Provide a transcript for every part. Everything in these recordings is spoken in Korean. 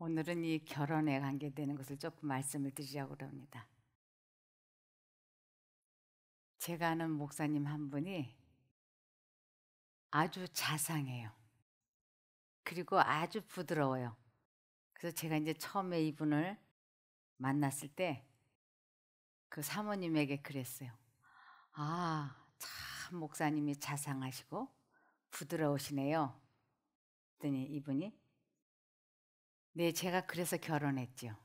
오늘은 이 결혼에 관계되는 것을 조금 말씀을 드리려고 합니다. 제가 아는 목사님 한 분이 아주 자상해요. 그리고 아주 부드러워요. 그래서 제가 이제 처음에 이분을 만났을 때 그 사모님에게 그랬어요. 아, 참 목사님이 자상하시고 부드러우시네요. 그랬더니 이분이 네, 제가 그래서 결혼했죠.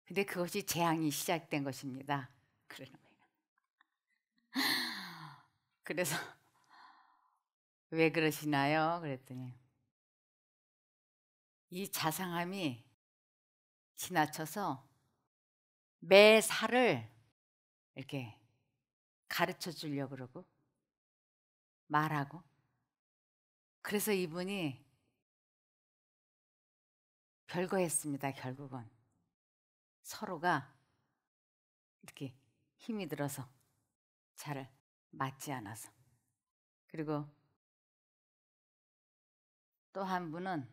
근데 그것이 재앙이 시작된 것입니다. 그러는 거예요. 그래서 왜 그러시나요? 그랬더니 이 자상함이 지나쳐서 매 살을 이렇게 가르쳐 주려고 그러고 말하고, 그래서 이분이 별거 했습니다. 결국은 서로가 이렇게 힘이 들어서 잘 맞지 않아서. 그리고 또 한 분은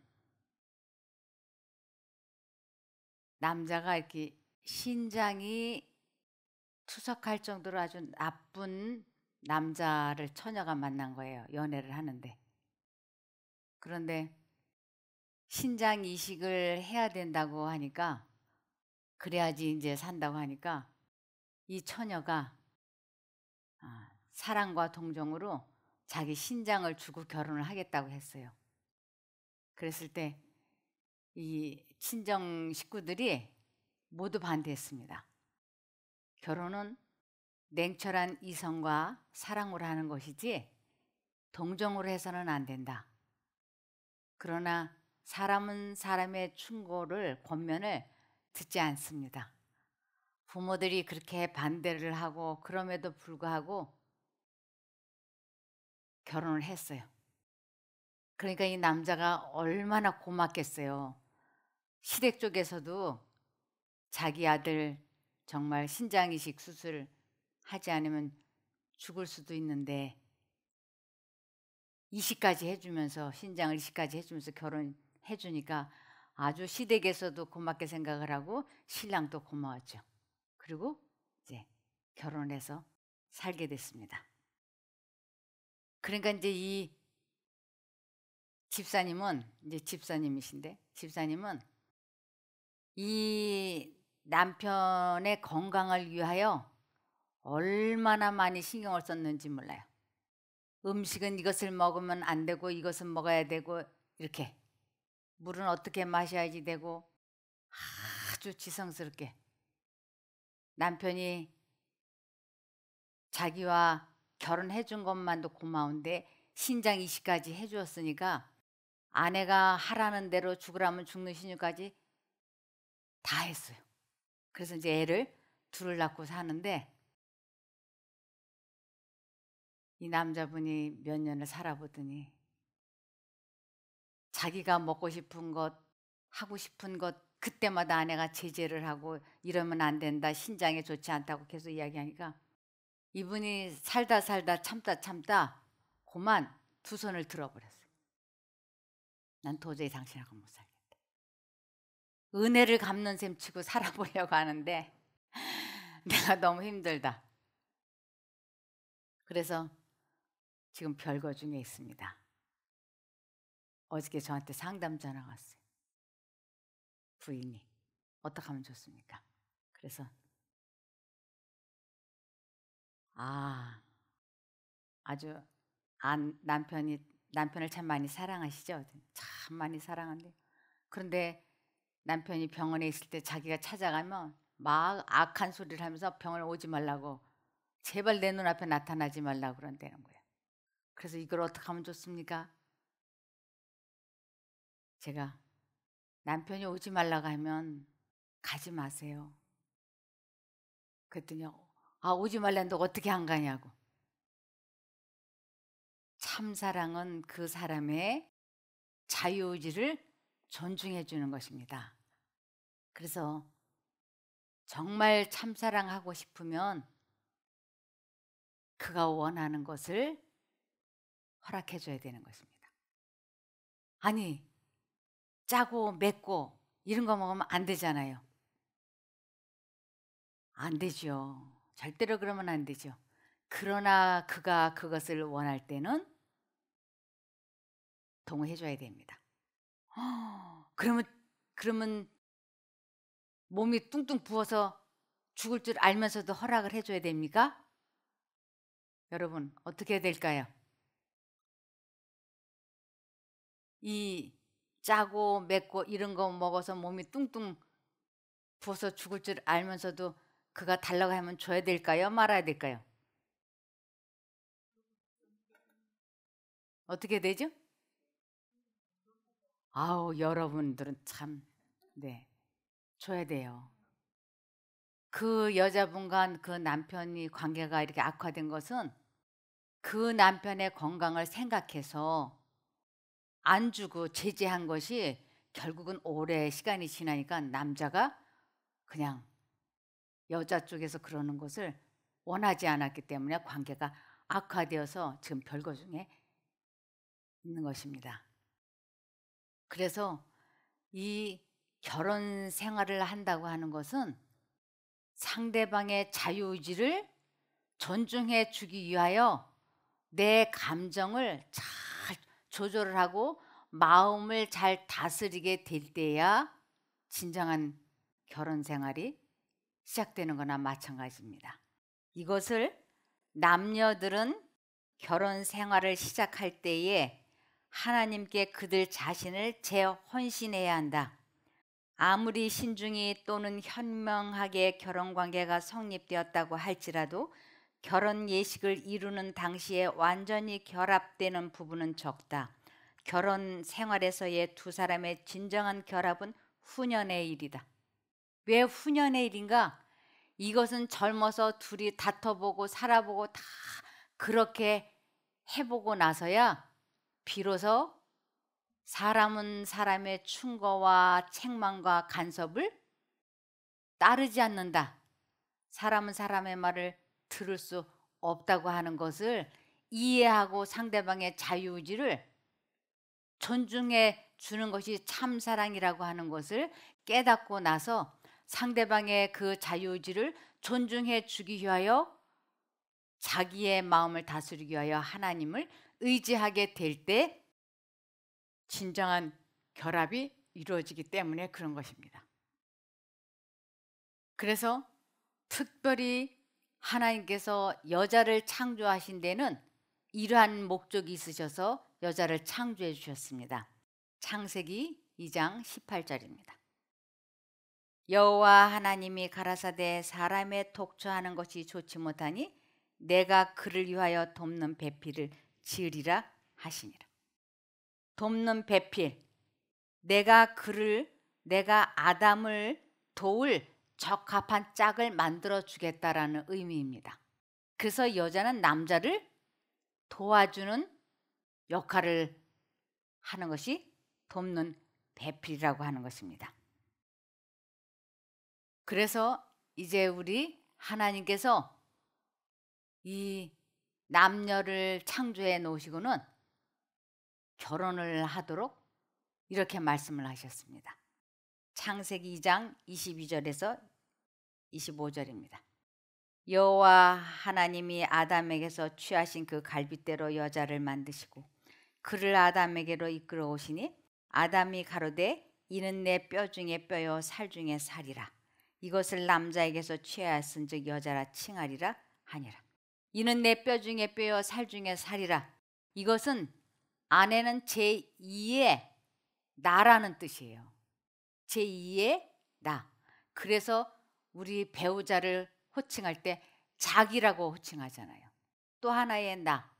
남자가 이렇게 신장이 투석할 정도로 아주 나쁜 남자를 처녀가 만난 거예요. 연애를 하는데. 그런데 신장 이식을 해야 된다고 하니까, 그래야지 이제 산다고 하니까 이 처녀가 사랑과 동정으로 자기 신장을 주고 결혼을 하겠다고 했어요. 그랬을 때 이 친정 식구들이 모두 반대했습니다. 결혼은 냉철한 이성과 사랑으로 하는 것이지 동정으로 해서는 안 된다. 그러나 사람은 사람의 충고를 권면을 듣지 않습니다. 부모들이 그렇게 반대를 하고 그럼에도 불구하고 결혼을 했어요. 그러니까 이 남자가 얼마나 고맙겠어요. 시댁 쪽에서도 자기 아들 정말 신장이식 수술 하지 않으면 죽을 수도 있는데 이식까지 해주면서, 신장을 이식까지 해주면서 결혼해 주니까 아주 시댁에서도 고맙게 생각을 하고 신랑도 고마웠죠. 그리고 이제 결혼해서 살게 됐습니다. 그러니까 이제 이 집사님은, 이제 집사님이신데, 집사님은 이 남편의 건강을 위하여 얼마나 많이 신경을 썼는지 몰라요. 음식은 이것을 먹으면 안 되고 이것은 먹어야 되고, 이렇게 물은 어떻게 마셔야지 되고, 아주 지성스럽게 남편이 자기와 결혼해 준 것만도 고마운데 신장 이식까지 해 주었으니까 아내가 하라는 대로 죽으라면 죽는 신유까지 다 했어요. 그래서 이제 애를 둘을 낳고 사는데, 이 남자분이 몇 년을 살아보더니 자기가 먹고 싶은 것, 하고 싶은 것 그때마다 아내가 제재를 하고 이러면 안 된다, 신장에 좋지 않다고 계속 이야기하니까 이분이 살다 살다 참다 참다 그만 두 손을 들어버렸어요. 난 도저히 당신하고 못 살겠다. 은혜를 갚는 셈 치고 살아보려고 하는데 내가 너무 힘들다. 그래서 지금 별거 중에 있습니다. 어저께 저한테 상담 전화가 왔어요. 부인이 어떻게 하면 좋습니까? 그래서 아주 남편을 참 많이 사랑하시죠? 참 많이 사랑한데, 그런데 남편이 병원에 있을 때 자기가 찾아가면 막 악한 소리를 하면서 병원에 오지 말라고, 제발 내 눈앞에 나타나지 말라고 그런다는 거예요. 그래서 이걸 어떻게 하면 좋습니까? 제가 남편이 오지 말라고 하면 가지 마세요. 그랬더니 오지 말랬는데 어떻게 안 가냐고. 참 사랑은 그 사람의 자유의지를 존중해 주는 것입니다. 그래서 정말 참사랑하고 싶으면 그가 원하는 것을 허락해 줘야 되는 것입니다. 아니, 짜고 맵고 이런 거 먹으면 안 되잖아요. 안 되죠. 절대로 그러면 안 되죠. 그러나 그가 그것을 원할 때는 동의해 줘야 됩니다. 그러면 몸이 뚱뚱 부어서 죽을 줄 알면서도 허락을 해 줘야 됩니까? 여러분 어떻게 해야 될까요? 이 짜고 맵고 이런 거 먹어서 몸이 뚱뚱 부어서 죽을 줄 알면서도 그가 달라고 하면 줘야 될까요? 말아야 될까요? 어떻게 되죠? 아우 여러분들은 참 네. 줘야 돼요. 그 여자분과 그 남편이 관계가 이렇게 악화된 것은 그 남편의 건강을 생각해서 안 주고 제재한 것이 결국은 오래 시간이 지나니까 남자가 그냥 여자 쪽에서 그러는 것을 원하지 않았기 때문에 관계가 악화되어서 지금 별거 중에 있는 것입니다. 그래서 이 결혼 생활을 한다고 하는 것은 상대방의 자유의지를 존중해 주기 위하여 내 감정을 잘 조절을 하고 마음을 잘 다스리게 될 때야 진정한 결혼 생활이 시작되는 거나 마찬가지입니다. 이것을 남녀들은 결혼 생활을 시작할 때에 하나님께 그들 자신을 재혼신해야 한다. 아무리 신중히 또는 현명하게 결혼 관계가 성립되었다고 할지라도 결혼 예식을 이루는 당시에 완전히 결합되는 부분은 적다. 결혼 생활에서의 두 사람의 진정한 결합은 후년의 일이다. 왜 후년의 일인가? 이것은 젊어서 둘이 다퉈보고 살아보고 다 그렇게 해보고 나서야 비로소 사람은 사람의 충고와 책망과 간섭을 따르지 않는다. 사람은 사람의 말을 들을 수 없다고 하는 것을 이해하고 상대방의 자유의지를 존중해 주는 것이 참사랑이라고 하는 것을 깨닫고 나서 상대방의 그 자유의지를 존중해 주기 위하여 자기의 마음을 다스리기 위하여 하나님을 의지하게 될 때 진정한 결합이 이루어지기 때문에 그런 것입니다. 그래서 특별히 하나님께서 여자를 창조하신 데는 이러한 목적이 있으셔서 여자를 창조해 주셨습니다. 창세기 2장 18절입니다. 여호와 하나님이 가라사대 사람의 독처하는 것이 좋지 못하니 내가 그를 위하여 돕는 배필을 지으리라 하시니라. 돕는 배필, 내가 아담을 도울 적합한 짝을 만들어 주겠다라는 의미입니다. 그래서 여자는 남자를 도와주는 역할을 하는 것이 돕는 배필이라고 하는 것입니다. 그래서 이제 우리 하나님께서 이 남녀를 창조해 놓으시고는 결혼을 하도록 이렇게 말씀을 하셨습니다. 창세기 2장 22절에서 25절입니다. 여호와 하나님이 아담에게서 취하신 그 갈빗대로 여자를 만드시고 그를 아담에게로 이끌어 오시니 아담이 가로되 이는 내 뼈 중에 뼈요 살 중에 살이라. 이것을 남자에게서 취하였은즉 여자라 칭하리라 하니라. 이는 내 뼈 중에 뼈요 살 중에 살이라. 이것은 아내는 제2의 나라는 뜻이에요. 제2의 나. 그래서 우리 배우자를 호칭할 때 자기라고 호칭하잖아요. 또 하나의 나.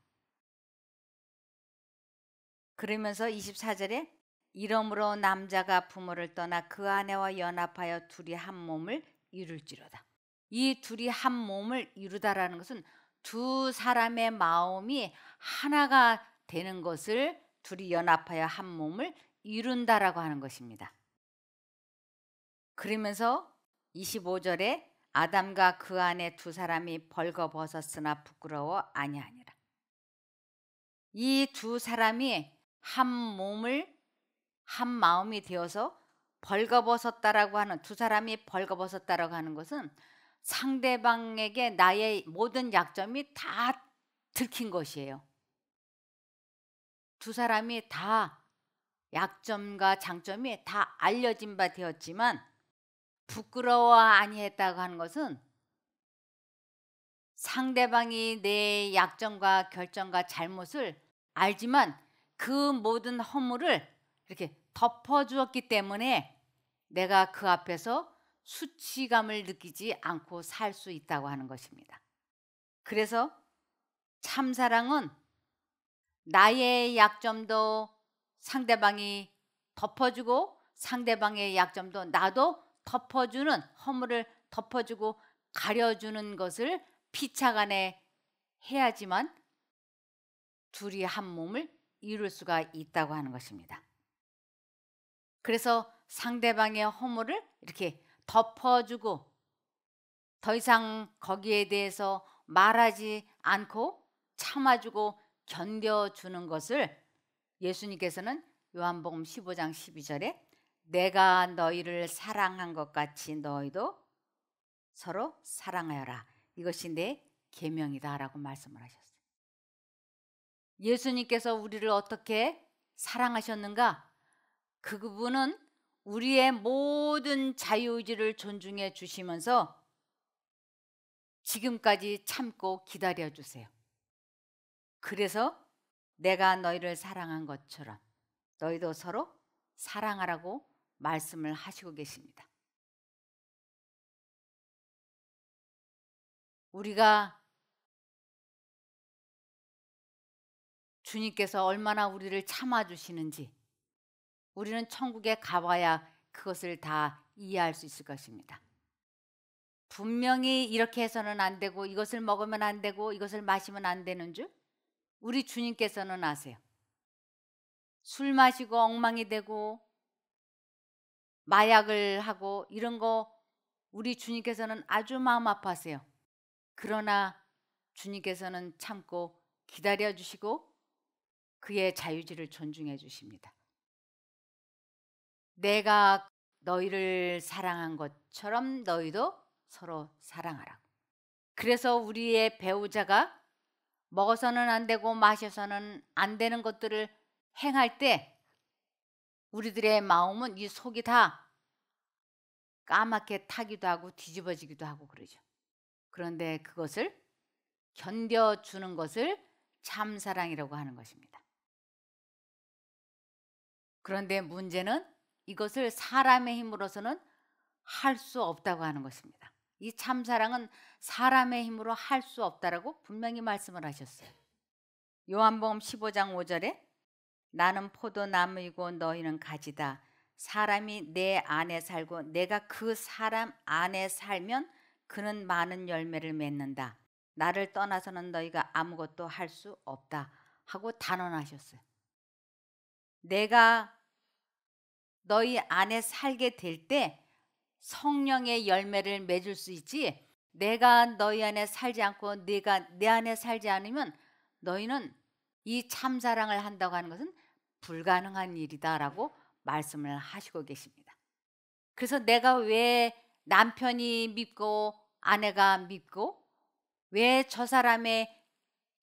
그러면서 24절에 이러므로 남자가 부모를 떠나 그 아내와 연합하여 둘이 한 몸을 이룰지로다. 이 둘이 한 몸을 이루다라는 것은 두 사람의 마음이 하나가 되는 것을 둘이 연합하여 한 몸을 이룬다라고 하는 것입니다. 그러면서 25절에 아담과 그 아내 두 사람이 벌거벗었으나 부끄러워 아니하니라. 이 두 사람이 한 몸을 한 마음이 되어서 벌거벗었다라고 하는, 두 사람이 벌거벗었다라고 하는 것은 상대방에게 나의 모든 약점이 다 들킨 것이에요. 두 사람이 다 약점과 장점이 다 알려진 바 되었지만 부끄러워 아니했다고 하는 것은 상대방이 내 약점과 결점과 잘못을 알지만 그 모든 허물을 이렇게 덮어주었기 때문에 내가 그 앞에서 수치감을 느끼지 않고 살 수 있다고 하는 것입니다. 그래서 참사랑은 나의 약점도 상대방이 덮어주고 상대방의 약점도 나도 덮어주는, 허물을 덮어주고 가려주는 것을 피차간에 해야지만 둘이 한 몸을 이룰 수가 있다고 하는 것입니다. 그래서 상대방의 허물을 이렇게 덮어주고 더 이상 거기에 대해서 말하지 않고 참아주고 견뎌주는 것을 예수님께서는 요한복음 15장 12절에 내가 너희를 사랑한 것 같이 너희도 서로 사랑하여라. 이것이 내 계명이다라고 말씀을 하셨어요. 예수님께서 우리를 어떻게 사랑하셨는가? 그분은 우리의 모든 자유의지를 존중해 주시면서 지금까지 참고 기다려 주세요. 그래서 내가 너희를 사랑한 것처럼 너희도 서로 사랑하라고 말씀을 하시고 계십니다. 우리가 주님께서 얼마나 우리를 참아주시는지 우리는 천국에 가봐야 그것을 다 이해할 수 있을 것입니다. 분명히 이렇게 해서는 안 되고 이것을 먹으면 안 되고 이것을 마시면 안 되는 줄 우리 주님께서는 아세요. 술 마시고 엉망이 되고 마약을 하고 이런 거 우리 주님께서는 아주 마음 아파하세요. 그러나 주님께서는 참고 기다려 주시고 그의 자유지를 존중해 주십니다. 내가 너희를 사랑한 것처럼 너희도 서로 사랑하라고. 그래서 우리의 배우자가 먹어서는 안 되고 마셔서는 안 되는 것들을 행할 때 우리들의 마음은 이 속이 다 까맣게 타기도 하고 뒤집어지기도 하고 그러죠. 그런데 그것을 견뎌주는 것을 참사랑이라고 하는 것입니다. 그런데 문제는 이것을 사람의 힘으로서는 할 수 없다고 하는 것입니다. 이 참사랑은 사람의 힘으로 할 수 없다라고 분명히 말씀을 하셨어요. 요한복음 15장 5절에 나는 포도나무이고 너희는 가지다. 사람이 내 안에 살고 내가 그 사람 안에 살면 그는 많은 열매를 맺는다. 나를 떠나서는 너희가 아무것도 할 수 없다 하고 단언하셨어요. 내가 너희 안에 살게 될 때 성령의 열매를 맺을 수 있지 내가 너희 안에 살지 않고 내가 내 안에 살지 않으면 너희는 이 참사랑을 한다고 하는 것은 불가능한 일이다라고 말씀을 하시고 계십니다. 그래서 내가 왜 남편이 밉고 아내가 밉고 왜 저 사람의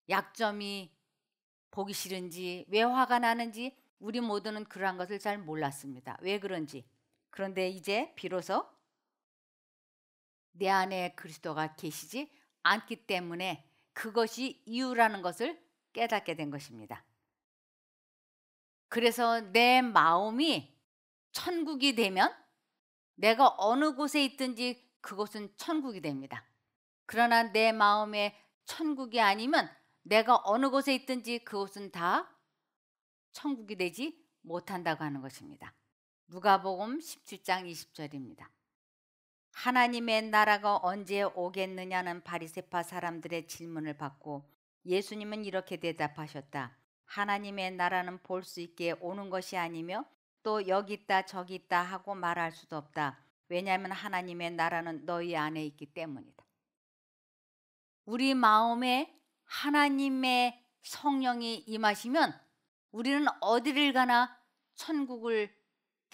약점이 보기 싫은지 왜 화가 나는지 우리 모두는 그러한 것을 잘 몰랐습니다. 왜 그런지. 그런데 이제 비로소 내 안에 그리스도가 계시지 않기 때문에 그것이 이유라는 것을 깨닫게 된 것입니다. 그래서 내 마음이 천국이 되면 내가 어느 곳에 있든지 그곳은 천국이 됩니다. 그러나 내 마음에 천국이 아니면 내가 어느 곳에 있든지 그곳은 다 천국이 되지 못한다고 하는 것입니다. 누가복음 17장 20절입니다. 하나님의 나라가 언제 오겠느냐는 바리새파 사람들의 질문을 받고 예수님은 이렇게 대답하셨다. 하나님의 나라는 볼 수 있게 오는 것이 아니며 또 여기 있다 저기 있다 하고 말할 수도 없다. 왜냐하면 하나님의 나라는 너희 안에 있기 때문이다. 우리 마음에 하나님의 성령이 임하시면 우리는 어디를 가나 천국을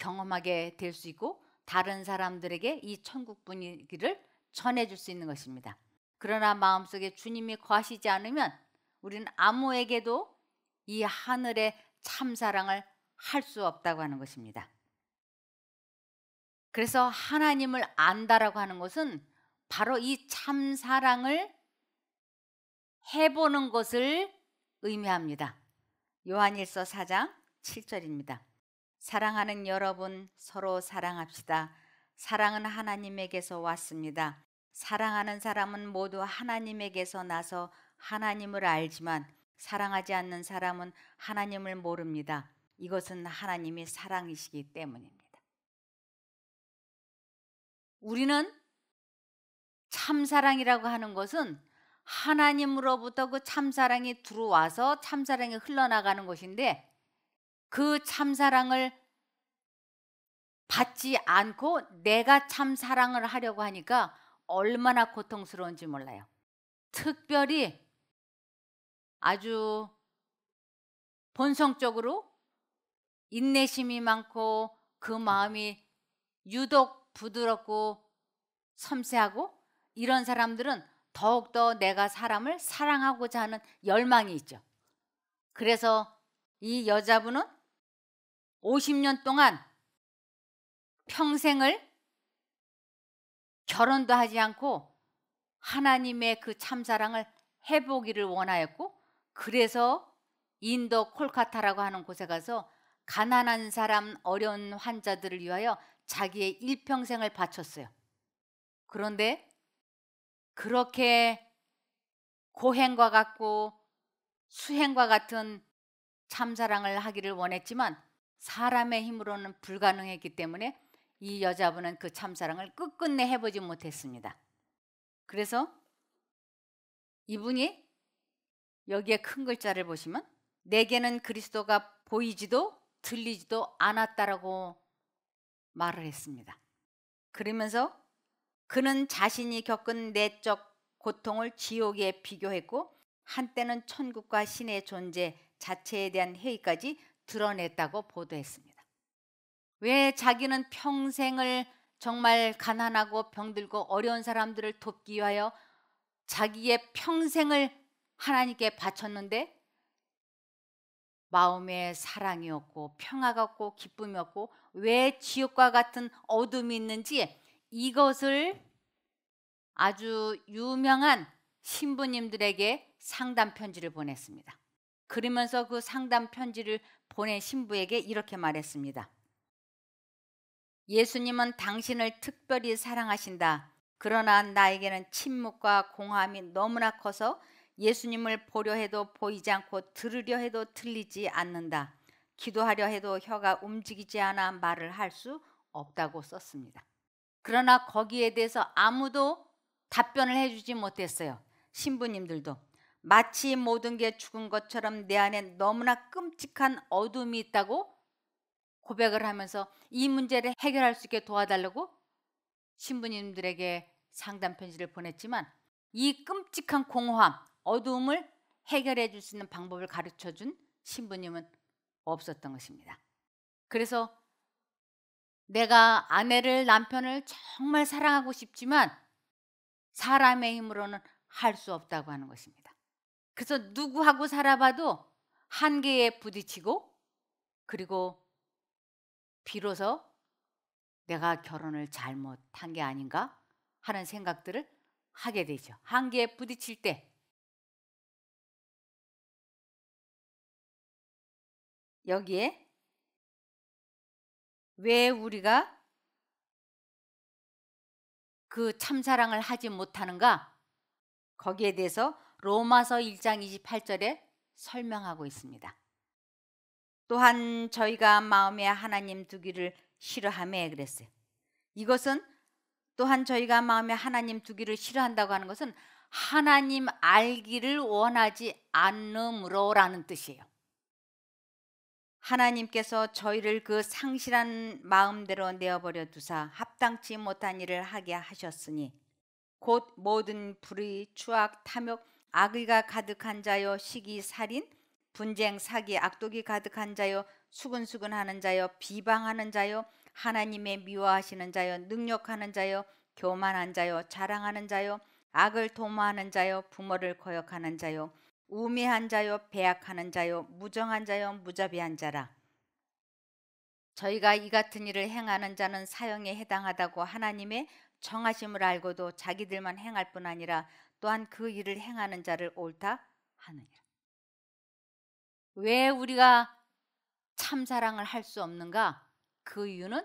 경험하게 될 수 있고 다른 사람들에게 이 천국 분위기를 전해줄 수 있는 것입니다. 그러나 마음속에 주님이 거하시지 않으면 우리는 아무에게도 이 하늘의 참사랑을 할 수 없다고 하는 것입니다. 그래서 하나님을 안다라고 하는 것은 바로 이 참사랑을 해보는 것을 의미합니다. 요한일서 4장 7절입니다. 사랑하는 여러분, 서로 사랑합시다. 사랑은 하나님에게서 왔습니다. 사랑하는 사람은 모두 하나님에게서 나서 하나님을 알지만 사랑하지 않는 사람은 하나님을 모릅니다. 이것은 하나님이 사랑이시기 때문입니다. 우리는 참사랑이라고 하는 것은 하나님으로부터 그 참사랑이 들어와서 참사랑이 흘러나가는 것인데, 그 참사랑을 받지 않고 내가 참사랑을 하려고 하니까 얼마나 고통스러운지 몰라요. 특별히 아주 본성적으로 인내심이 많고 그 마음이 유독 부드럽고 섬세하고 이런 사람들은 더욱더 내가 사람을 사랑하고자 하는 열망이 있죠. 그래서 이 여자분은 50년 동안 평생을 결혼도 하지 않고 하나님의 그 참사랑을 해보기를 원하였고, 그래서 인도 콜카타라고 하는 곳에 가서 가난한 사람, 어려운 환자들을 위하여 자기의 일평생을 바쳤어요. 그런데 그렇게 고행과 같고 수행과 같은 참사랑을 하기를 원했지만 사람의 힘으로는 불가능했기 때문에 이 여자분은 그 참사랑을 끝끝내 해보지 못했습니다. 그래서 이분이 여기에 큰 글자를 보시면 내게는 그리스도가 보이지도 들리지도 않았다라고 말을 했습니다. 그러면서 그는 자신이 겪은 내적 고통을 지옥에 비교했고 한때는 천국과 신의 존재 자체에 대한 회의까지 드러냈다고 보도했습니다. 왜 자기는 평생을 정말 가난하고 병들고 어려운 사람들을 돕기 위하여 자기의 평생을 하나님께 바쳤는데 마음에 사랑이 없고 평화가 없고 기쁨이 없고 왜 지옥과 같은 어둠이 있는지, 이것을 아주 유명한 신부님들에게 상담 편지를 보냈습니다. 그러면서 그 상담 편지를 보낸 신부에게 이렇게 말했습니다. 예수님은 당신을 특별히 사랑하신다. 그러나 나에게는 침묵과 공허함이 너무나 커서 예수님을 보려 해도 보이지 않고 들으려 해도 들리지 않는다. 기도하려 해도 혀가 움직이지 않아 말을 할 수 없다고 썼습니다. 그러나 거기에 대해서 아무도 답변을 해주지 못했어요. 신부님들도. 마치 모든 게 죽은 것처럼 내 안에 너무나 끔찍한 어둠이 있다고 고백을 하면서 이 문제를 해결할 수 있게 도와달라고 신부님들에게 상담 편지를 보냈지만 이 끔찍한 공허함, 어두움을 해결해 줄 수 있는 방법을 가르쳐 준 신부님은 없었던 것입니다. 그래서 내가 아내를, 남편을 정말 사랑하고 싶지만 사람의 힘으로는 할 수 없다고 하는 것입니다. 그래서 누구하고 살아봐도 한계에 부딪히고, 그리고 비로소 내가 결혼을 잘못한 게 아닌가 하는 생각들을 하게 되죠. 한계에 부딪힐 때 여기에 왜 우리가 그 참사랑을 하지 못하는가, 거기에 대해서 로마서 1장 28절에 설명하고 있습니다. 또한 저희가 마음에 하나님 두기를 싫어하며 그랬어요. 이것은 또한 저희가 마음에 하나님 두기를 싫어한다고 하는 것은 하나님 알기를 원하지 않음으로라는 뜻이에요. 하나님께서 저희를 그 상실한 마음대로 내어버려 두사 합당치 못한 일을 하게 하셨으니 곧 모든 불의, 추악, 탐욕, 악의가 가득한 자요, 시기, 살인, 분쟁, 사기, 악독이 가득한 자요, 수근수근하는 자요, 비방하는 자요, 하나님의 미워하시는 자요, 능욕하는 자요, 교만한 자요, 자랑하는 자요, 악을 도모하는 자요, 부모를 거역하는 자요, 우매한 자요, 배약하는 자요, 무정한 자요, 무자비한 자라. 저희가 이 같은 일을 행하는 자는 사형에 해당하다고 하나님의 정하심을 알고도 자기들만 행할 뿐 아니라 또한 그 일을 행하는 자를 옳다 하느니라. 왜 우리가 참사랑을 할 수 없는가? 그 이유는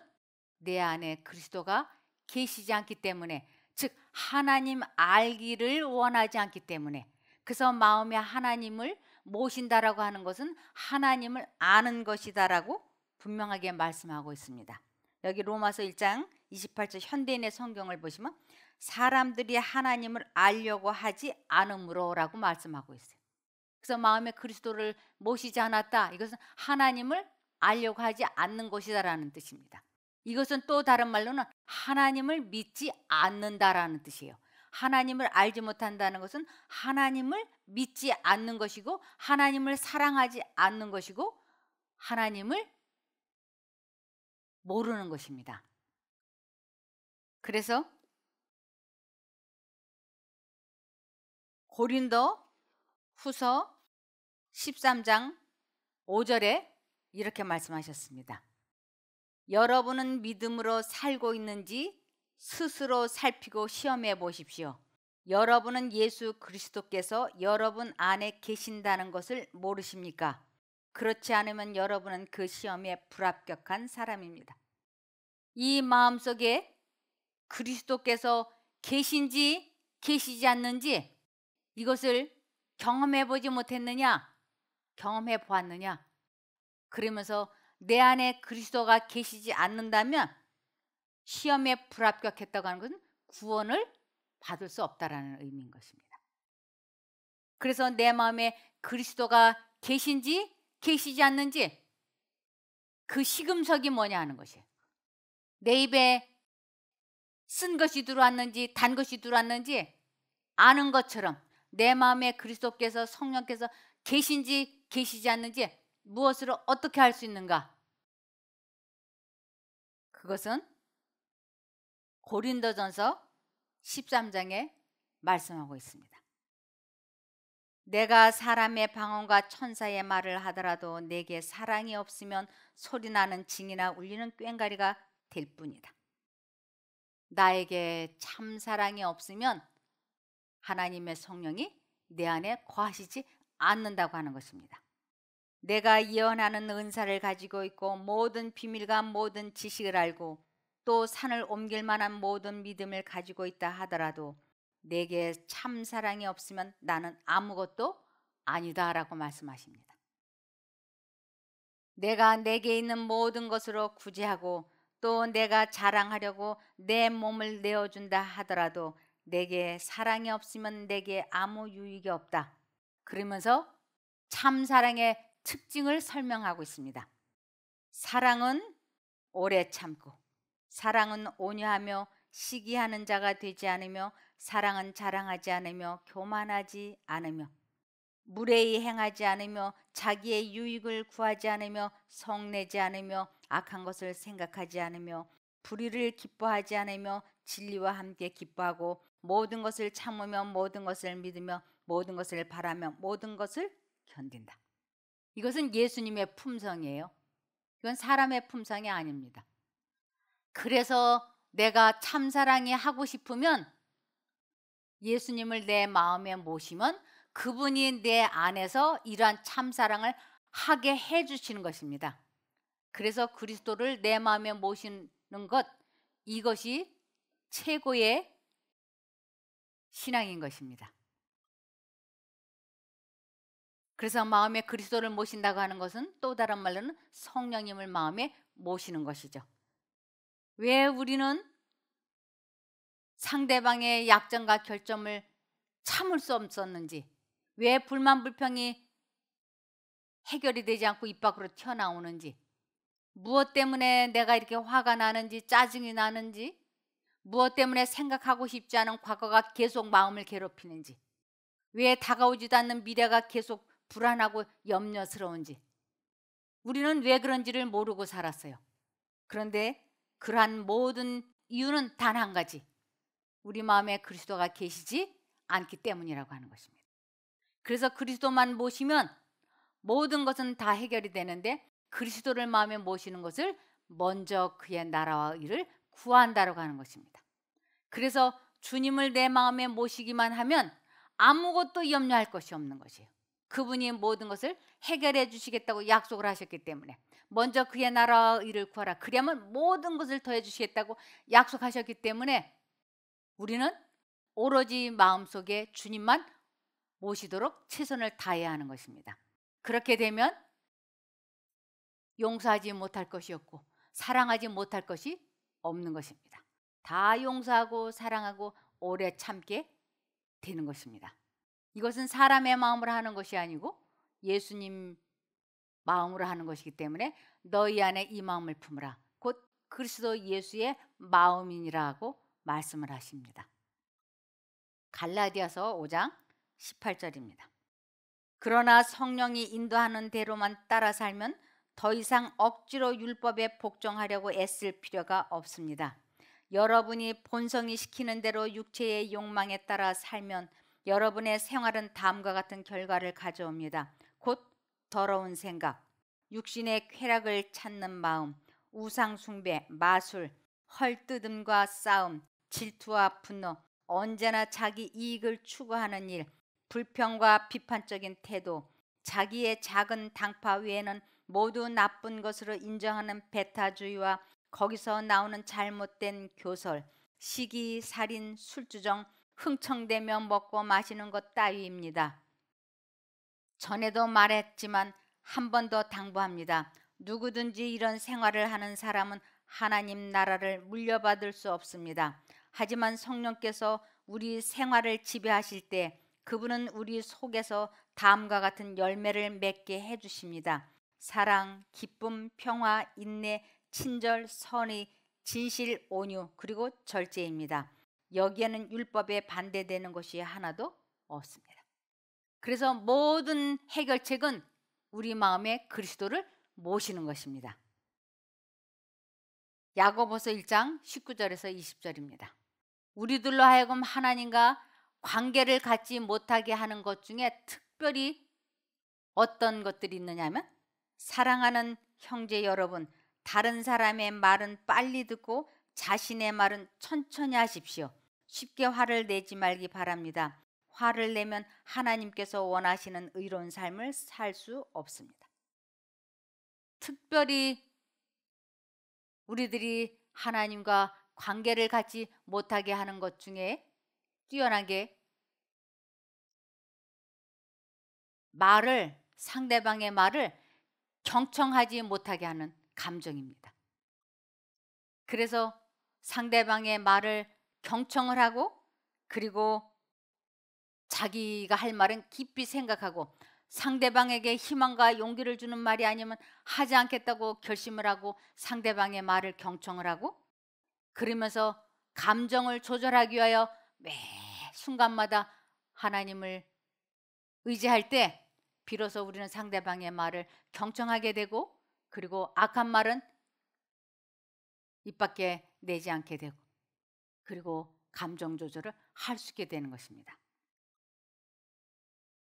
내 안에 그리스도가 계시지 않기 때문에, 즉 하나님 알기를 원하지 않기 때문에. 그래서 마음에 하나님을 모신다라고 하는 것은 하나님을 아는 것이다라고 분명하게 말씀하고 있습니다. 여기 로마서 1장 28절 현대인의 성경을 보시면 사람들이 하나님을 알려고 하지 않음으로라고 말씀하고 있어요. 그래서 마음에 그리스도를 모시지 않았다, 이것은 하나님을 알려고 하지 않는 것이다라는 뜻입니다. 이것은 또 다른 말로는 하나님을 믿지 않는다라는 뜻이에요. 하나님을 알지 못한다는 것은 하나님을 믿지 않는 것이고, 하나님을 사랑하지 않는 것이고, 하나님을 모르는 것입니다. 그래서 고린도 후서 13장 5절에 이렇게 말씀하셨습니다. 여러분은 믿음으로 살고 있는지 스스로 살피고 시험해 보십시오. 여러분은 예수 그리스도께서 여러분 안에 계신다는 것을 모르십니까? 그렇지 않으면 여러분은 그 시험에 불합격한 사람입니다. 이 마음속에 그리스도께서 계신지 계시지 않는지 이것을 경험해 보지 못했느냐? 경험해 보았느냐? 그러면서 내 안에 그리스도가 계시지 않는다면 시험에 불합격했다고 하는 것은 구원을 받을 수 없다라는 의미인 것입니다. 그래서 내 마음에 그리스도가 계신지 계시지 않는지 그 시금석이 뭐냐 하는 것이에요. 내 입에 쓴 것이 들어왔는지 단 것이 들어왔는지 아는 것처럼 내 마음에 그리스도께서 성령께서 계신지 계시지 않는지 무엇으로 어떻게 할 수 있는가? 그것은 고린도전서 13장에 말씀하고 있습니다. 내가 사람의 방언과 천사의 말을 하더라도 내게 사랑이 없으면 소리나는 징이나 울리는 꽹과리가 될 뿐이다. 나에게 참 사랑이 없으면 하나님의 성령이 내 안에 거하시지 않는다고 하는 것입니다. 내가 예언하는 은사를 가지고 있고 모든 비밀과 모든 지식을 알고 또 산을 옮길 만한 모든 믿음을 가지고 있다 하더라도 내게 참 사랑이 없으면 나는 아무것도 아니다라고 말씀하십니다. 내가 내게 있는 모든 것으로 구제하고 또 내가 자랑하려고 내 몸을 내어준다 하더라도 내게 사랑이 없으면 내게 아무 유익이 없다. 그러면서 참 사랑의 특징을 설명하고 있습니다. 사랑은 오래 참고, 사랑은 온유하며 시기하는 자가 되지 않으며, 사랑은 자랑하지 않으며 교만하지 않으며, 무례히 행하지 않으며 자기의 유익을 구하지 않으며 성내지 않으며 악한 것을 생각하지 않으며 불의를 기뻐하지 않으며 진리와 함께 기뻐하고 모든 것을 참으며 모든 것을 믿으며 모든 것을 바라며 모든 것을 견딘다. 이것은 예수님의 품성이에요. 이건 사람의 품성이 아닙니다. 그래서 내가 참사랑이 하고 싶으면 예수님을 내 마음에 모시면 그분이 내 안에서 이러한 참사랑을 하게 해주시는 것입니다. 그래서 그리스도를 내 마음에 모시는 것, 이것이 최고의 신앙인 것입니다. 그래서 마음에 그리스도를 모신다고 하는 것은 또 다른 말로는 성령님을 마음에 모시는 것이죠. 왜 우리는 상대방의 약점과 결점을 참을 수 없었는지, 왜 불만 불평이 해결이 되지 않고 입 밖으로 튀어나오는지, 무엇 때문에 내가 이렇게 화가 나는지 짜증이 나는지, 무엇 때문에 생각하고 싶지 않은 과거가 계속 마음을 괴롭히는지, 왜 다가오지도 않는 미래가 계속 불안하고 염려스러운지, 우리는 왜 그런지를 모르고 살았어요. 그런데 그러한 모든 이유는 단 한 가지. 우리 마음에 그리스도가 계시지 않기 때문이라고 하는 것입니다. 그래서 그리스도만 모시면 모든 것은 다 해결이 되는데 그리스도를 마음에 모시는 것을 먼저 그의 나라와 의를 구한다라고 하는 것입니다. 그래서 주님을 내 마음에 모시기만 하면 아무것도 염려할 것이 없는 것이에요. 그분이 모든 것을 해결해 주시겠다고 약속을 하셨기 때문에 먼저 그의 나라와 의를 구하라. 그러면 모든 것을 더해 주시겠다고 약속하셨기 때문에 우리는 오로지 마음속에 주님만 모시도록 최선을 다해야 하는 것입니다. 그렇게 되면 용서하지 못할 것이 없고 사랑하지 못할 것이 없는 것입니다. 다 용서하고 사랑하고 오래 참게 되는 것입니다. 이것은 사람의 마음으로 하는 것이 아니고 예수님 마음으로 하는 것이기 때문에 너희 안에 이 마음을 품으라. 곧 그리스도 예수의 마음이니라고 말씀을 하십니다. 갈라디아서 5장 18절입니다. 그러나 성령이 인도하는 대로만 따라 살면 더 이상 억지로 율법에 복종하려고 애쓸 필요가 없습니다. 여러분이 본성이 시키는 대로 육체의 욕망에 따라 살면 여러분의 생활은 다음과 같은 결과를 가져옵니다. 곧 더러운 생각, 육신의 쾌락을 찾는 마음, 우상 숭배, 마술, 헐뜯음과 싸움, 질투와 분노, 언제나 자기 이익을 추구하는 일, 불평과 비판적인 태도, 자기의 작은 당파 외에는 모두 나쁜 것으로 인정하는 배타주의와 거기서 나오는 잘못된 교설, 시기, 살인, 술주정, 흥청대며 먹고 마시는 것 따위입니다. 전에도 말했지만 한 번 더 당부합니다. 누구든지 이런 생활을 하는 사람은 하나님 나라를 물려받을 수 없습니다. 하지만 성령께서 우리 생활을 지배하실 때 그분은 우리 속에서 다음과 같은 열매를 맺게 해주십니다. 사랑, 기쁨, 평화, 인내, 친절, 선의, 진실, 온유, 그리고 절제입니다. 여기에는 율법에 반대되는 것이 하나도 없습니다. 그래서 모든 해결책은 우리 마음에 그리스도를 모시는 것입니다. 야고보서 1장 19절에서 20절입니다. 우리들로 하여금 하나님과 관계를 갖지 못하게 하는 것 중에 특별히 어떤 것들이 있느냐면 사랑하는 형제 여러분, 다른 사람의 말은 빨리 듣고 자신의 말은 천천히 하십시오. 쉽게 화를 내지 말기 바랍니다. 화를 내면 하나님께서 원하시는 의로운 삶을 살 수 없습니다. 특별히 우리들이 하나님과 관계를 갖지 못하게 하는 것 중에 뛰어나게 상대방의 말을 경청하지 못하게 하는 감정입니다. 그래서 상대방의 말을 경청을 하고 그리고 자기가 할 말은 깊이 생각하고 상대방에게 희망과 용기를 주는 말이 아니면 하지 않겠다고 결심을 하고 상대방의 말을 경청을 하고 그러면서 감정을 조절하기 위하여 매 순간마다 하나님을 의지할 때 비로소 우리는 상대방의 말을 경청하게 되고 그리고 악한 말은 입 밖에 내지 않게 되고 그리고 감정 조절을 할 수 있게 되는 것입니다.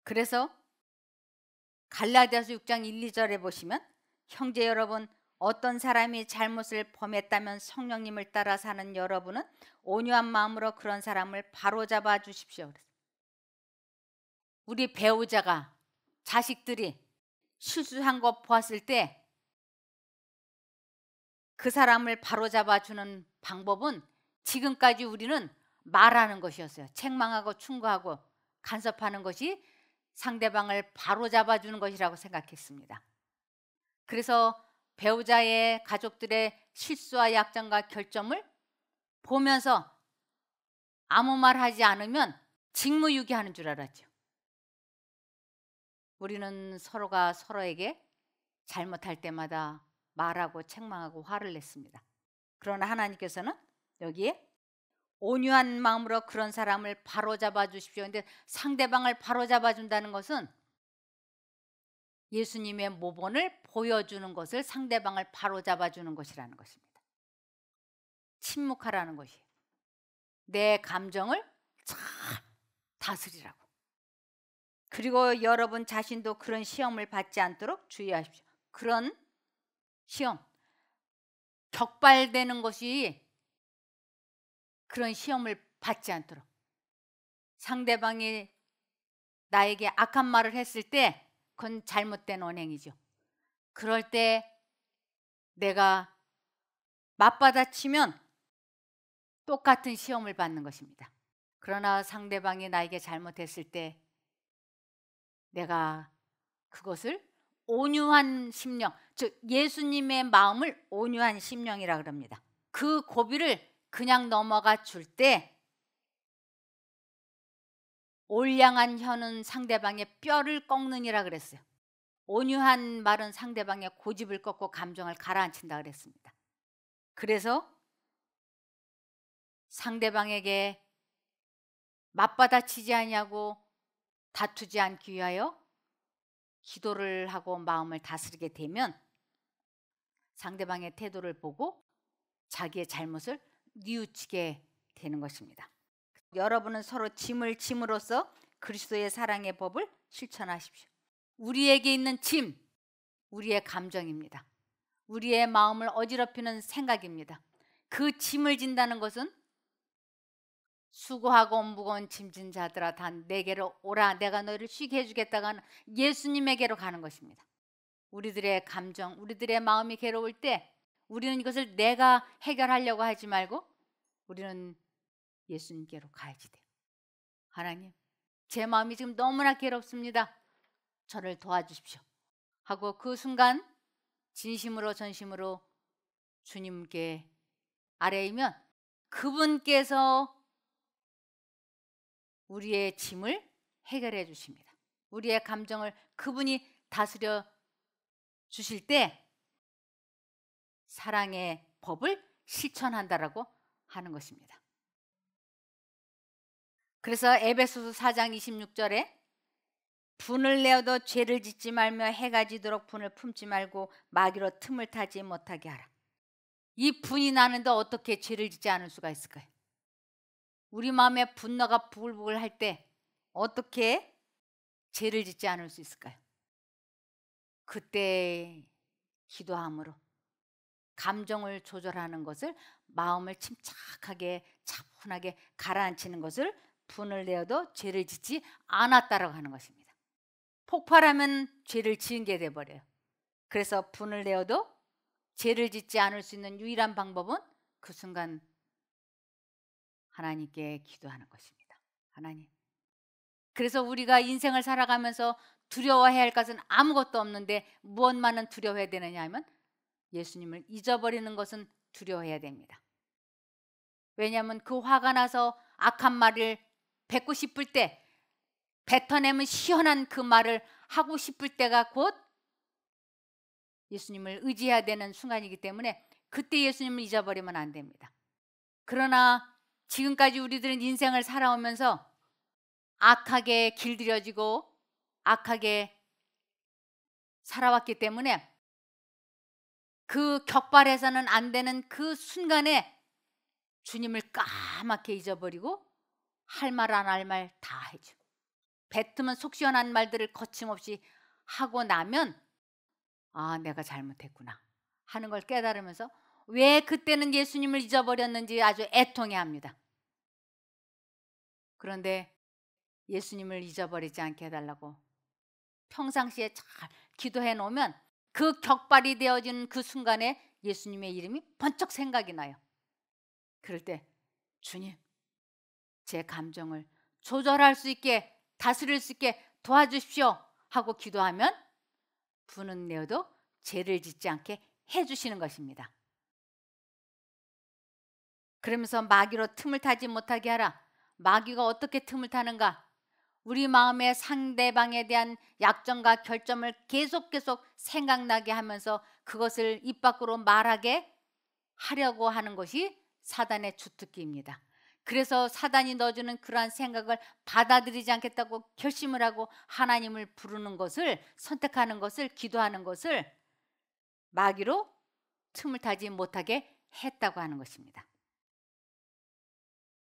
그래서 갈라디아서 6장 1, 2절에 보시면 형제 여러분 어떤 사람이 잘못을 범했다면 성령님을 따라 사는 여러분은 온유한 마음으로 그런 사람을 바로잡아 주십시오. 우리 배우자가 자식들이 실수한 거 보았을 때 그 사람을 바로잡아 주는 방법은 지금까지 우리는 말하는 것이었어요. 책망하고 충고하고 간섭하는 것이 상대방을 바로잡아 주는 것이라고 생각했습니다. 그래서 배우자의 가족들의 실수와 약점과 결점을 보면서 아무 말 하지 않으면 직무유기하는 줄 알았죠. 우리는 서로가 서로에게 잘못할 때마다 말하고 책망하고 화를 냈습니다. 그러나 하나님께서는 여기에 온유한 마음으로 그런 사람을 바로잡아 주십시오. 근데 상대방을 바로잡아 준다는 것은 예수님의 모본을 보여주는 것을 상대방을 바로잡아 주는 것이라는 것입니다. 침묵하라는 것이에요. 내 감정을 잘 다스리라고. 그리고 여러분 자신도 그런 시험을 받지 않도록 주의하십시오. 그런 시험, 격발되는 것이 그런 시험을 받지 않도록. 상대방이 나에게 악한 말을 했을 때 그건 잘못된 언행이죠. 그럴 때 내가 맞받아치면 똑같은 시험을 받는 것입니다. 그러나 상대방이 나에게 잘못했을 때 내가 그것을 온유한 심령, 즉 예수님의 마음을 온유한 심령이라 그럽니다. 그 고비를 그냥 넘어가 줄 때 올량한 혀는 상대방의 뼈를 꺾느니라 그랬어요. 온유한 말은 상대방의 고집을 꺾고 감정을 가라앉힌다 그랬습니다. 그래서 상대방에게 맞받아치지 아니하고 다투지 않기 위하여 기도를 하고 마음을 다스리게 되면 상대방의 태도를 보고 자기의 잘못을 뉘우치게 되는 것입니다. 여러분은 서로 짐을 짐으로써 그리스도의 사랑의 법을 실천하십시오. 우리에게 있는 짐, 우리의 감정입니다. 우리의 마음을 어지럽히는 생각입니다. 그 짐을 진다는 것은 수고하고 무거운 짐진 자들아 다 내게로 오라 내가 너희를 쉬게 해주겠다고 하는 예수님에게로 가는 것입니다. 우리들의 감정, 우리들의 마음이 괴로울 때 우리는 이것을 내가 해결하려고 하지 말고 우리는 예수님께로 가야지 돼요. 하나님, 제 마음이 지금 너무나 괴롭습니다. 저를 도와주십시오. 하고 그 순간 진심으로 전심으로 주님께 아뢰이면 그분께서 우리의 짐을 해결해 주십니다. 우리의 감정을 그분이 다스려 주실 때 사랑의 법을 실천한다라고 하는 것입니다. 그래서 에베소서 4장 26절에 분을 내어도 죄를 짓지 말며 해가 지도록 분을 품지 말고 마귀로 틈을 타지 못하게 하라. 이 분이 나는데 어떻게 죄를 짓지 않을 수가 있을까요? 우리 마음에 분노가 부글부글 할 때 어떻게 죄를 짓지 않을 수 있을까요? 그때 기도함으로 감정을 조절하는 것을 마음을 침착하게 차분하게 가라앉히는 것을 분을 내어도 죄를 짓지 않았다라고 하는 것입니다. 폭발하면 죄를 지은 게 돼버려요. 그래서 분을 내어도 죄를 짓지 않을 수 있는 유일한 방법은 그 순간 하나님께 기도하는 것입니다. 하나님, 그래서 우리가 인생을 살아가면서 두려워해야 할 것은 아무것도 없는데 무엇만은 두려워해야 되느냐 하면 예수님을 잊어버리는 것은 두려워해야 됩니다. 왜냐하면 그 화가 나서 악한 말을 뱉고 싶을 때 뱉어내면 시원한 그 말을 하고 싶을 때가 곧 예수님을 의지해야 되는 순간이기 때문에 그때 예수님을 잊어버리면 안 됩니다. 그러나 지금까지 우리들은 인생을 살아오면서 악하게 길들여지고 악하게 살아왔기 때문에 그 격발해서는 안 되는 그 순간에 주님을 까맣게 잊어버리고 할 말 안 할 말 다 해줘. 뱉으면 속 시원한 말들을 거침없이 하고 나면 아, 내가 잘못했구나 하는 걸 깨달으면서 왜 그때는 예수님을 잊어버렸는지 아주 애통해합니다. 그런데 예수님을 잊어버리지 않게 해달라고 평상시에 잘 기도해 놓으면 그 격발이 되어지는 그 순간에 예수님의 이름이 번쩍 생각이 나요. 그럴 때 주님, 제 감정을 조절할 수 있게 다스릴 수 있게 도와주십시오 하고 기도하면 분은 내어도 죄를 짓지 않게 해주시는 것입니다. 그러면서 마귀로 틈을 타지 못하게 하라. 마귀가 어떻게 틈을 타는가? 우리 마음에 상대방에 대한 약점과 결점을 계속 생각나게 하면서 그것을 입 밖으로 말하게 하려고 하는 것이 사단의 주특기입니다. 그래서 사단이 넣어주는 그러한 생각을 받아들이지 않겠다고 결심을 하고 하나님을 부르는 것을, 선택하는 것을, 기도하는 것을 마귀로 틈을 타지 못하게 했다고 하는 것입니다.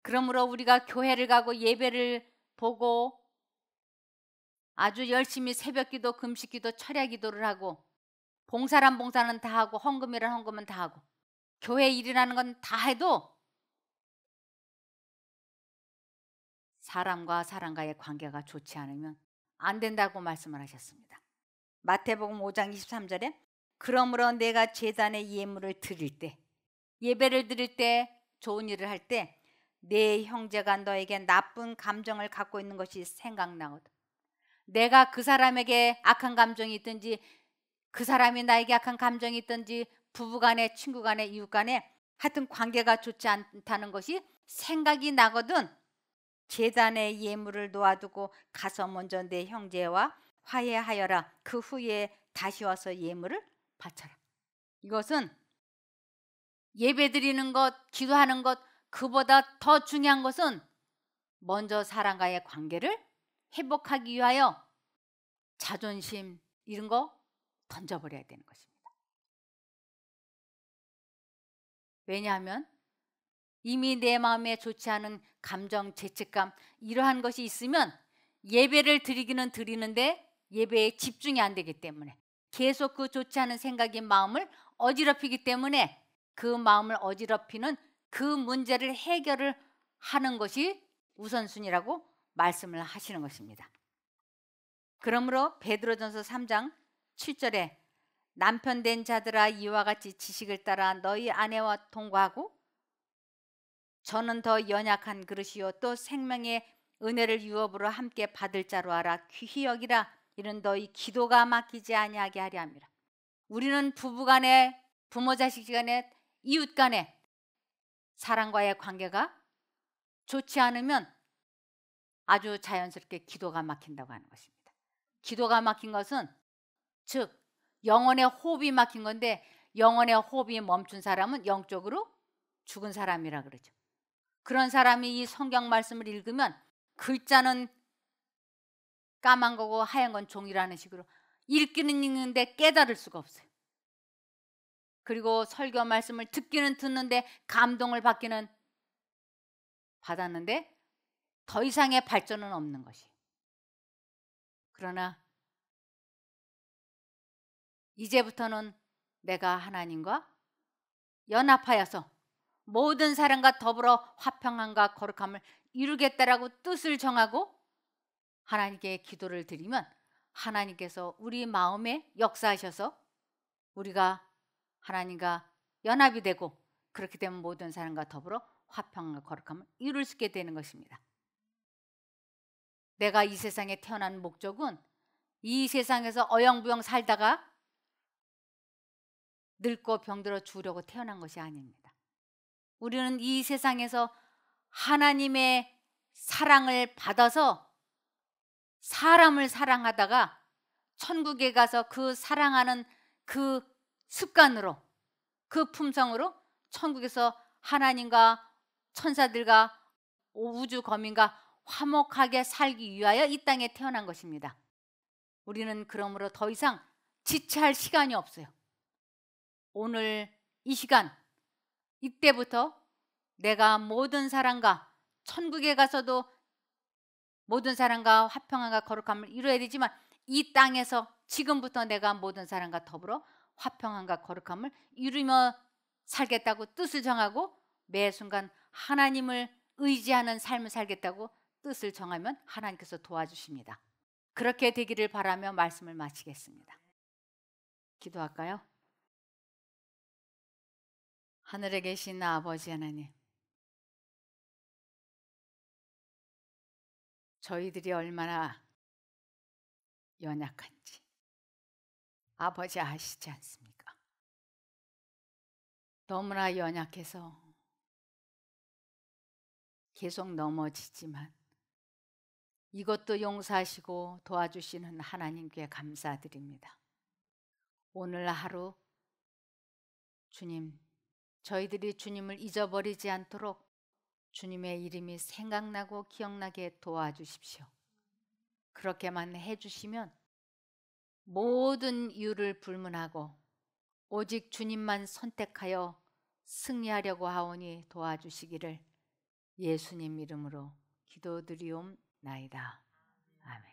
그러므로 우리가 교회를 가고 예배를 보고 아주 열심히 새벽기도, 금식기도, 철야기도를 하고 봉사는 다 하고 헌금이란 헌금은 다 하고 교회 일이라는 건 다 해도 사람과 사람과의 관계가 좋지 않으면 안 된다고 말씀을 하셨습니다. 마태복음 5장 23절에 그러므로 내가 제단에 예물을 드릴 때, 예배를 드릴 때, 좋은 일을 할 때 내 형제가 너에게 나쁜 감정을 갖고 있는 것이 생각나거든. 내가 그 사람에게 악한 감정이 있든지 그 사람이 나에게 악한 감정이 있든지 부부간에, 친구간에, 이웃간에 하여튼 관계가 좋지 않다는 것이 생각이 나거든. 제단에 예물을 놓아두고 가서 먼저 내 형제와 화해하여라. 그 후에 다시 와서 예물을 바쳐라. 이것은 예배드리는 것, 기도하는 것, 그보다 더 중요한 것은 먼저 사람과의 관계를 회복하기 위하여 자존심 이런 거 던져버려야 되는 것입니다. 왜냐하면 이미 내 마음에 좋지 않은 감정, 죄책감 이러한 것이 있으면 예배를 드리기는 드리는데 예배에 집중이 안 되기 때문에 계속 그 좋지 않은 생각이 마음을 어지럽히기 때문에 그 마음을 어지럽히는 그 문제를 해결을 하는 것이 우선순위라고 말씀을 하시는 것입니다. 그러므로 베드로전서 3장 7절에 남편 된 자들아 이와 같이 지식을 따라 너희 아내와 동거하고 저는 더 연약한 그릇이요 또 생명의 은혜를 유업으로 함께 받을 자로 알아 귀히 여기라. 이는 너희 기도가 막히지 아니하게 하려 함이라. 우리는 부부간에, 부모 자식 간에, 이웃 간에 사랑과의 관계가 좋지 않으면 아주 자연스럽게 기도가 막힌다고 하는 것입니다. 기도가 막힌 것은 즉 영혼의 호흡이 막힌 건데 영혼의 호흡이 멈춘 사람은 영적으로 죽은 사람이라 그러죠. 그런 사람이 이 성경 말씀을 읽으면 글자는 까만 거고 하얀 건 종이라는 식으로 읽기는 읽는데 깨달을 수가 없어요. 그리고 설교 말씀을 듣기는 듣는데 감동을 받기는 받았는데 더 이상의 발전은 없는 것이에요. 그러나 이제부터는 내가 하나님과 연합하여서 모든 사람과 더불어 화평함과 거룩함을 이루겠다라고 뜻을 정하고 하나님께 기도를 드리면 하나님께서 우리 마음에 역사하셔서 우리가 하나님과 연합이 되고 그렇게 되면 모든 사람과 더불어 화평과 거룩함을 이룰 수 있게 되는 것입니다. 내가 이 세상에 태어난 목적은 이 세상에서 어영부영 살다가 늙고 병들어 죽으려고 태어난 것이 아닙니다. 우리는 이 세상에서 하나님의 사랑을 받아서 사람을 사랑하다가 천국에 가서 그 사랑하는 그 습관으로 그 품성으로 천국에서 하나님과 천사들과 우주 거민과 화목하게 살기 위하여 이 땅에 태어난 것입니다. 우리는 그러므로 더 이상 지체할 시간이 없어요. 오늘 이 시간 이때부터 내가 모든 사람과 천국에 가서도 모든 사람과 화평함과 거룩함을 이루어야 되지만 이 땅에서 지금부터 내가 모든 사람과 더불어 화평함과 거룩함을 이루며 살겠다고 뜻을 정하고 매 순간 하나님을 의지하는 삶을 살겠다고 뜻을 정하면 하나님께서 도와주십니다. 그렇게 되기를 바라며 말씀을 마치겠습니다. 기도할까요? 하늘에 계신 아버지 하나님, 저희들이 얼마나 연약한지 아버지 아시지 않습니까? 너무나 연약해서 계속 넘어지지만 이것도 용서하시고 도와주시는 하나님께 감사드립니다. 오늘 하루 주님, 저희들이 주님을 잊어버리지 않도록 주님의 이름이 생각나고 기억나게 도와주십시오. 그렇게만 해주시면 모든 이유를 불문하고 오직 주님만 선택하여 승리하려고 하오니 도와주시기를 예수님 이름으로 기도드리옵나이다. 아멘.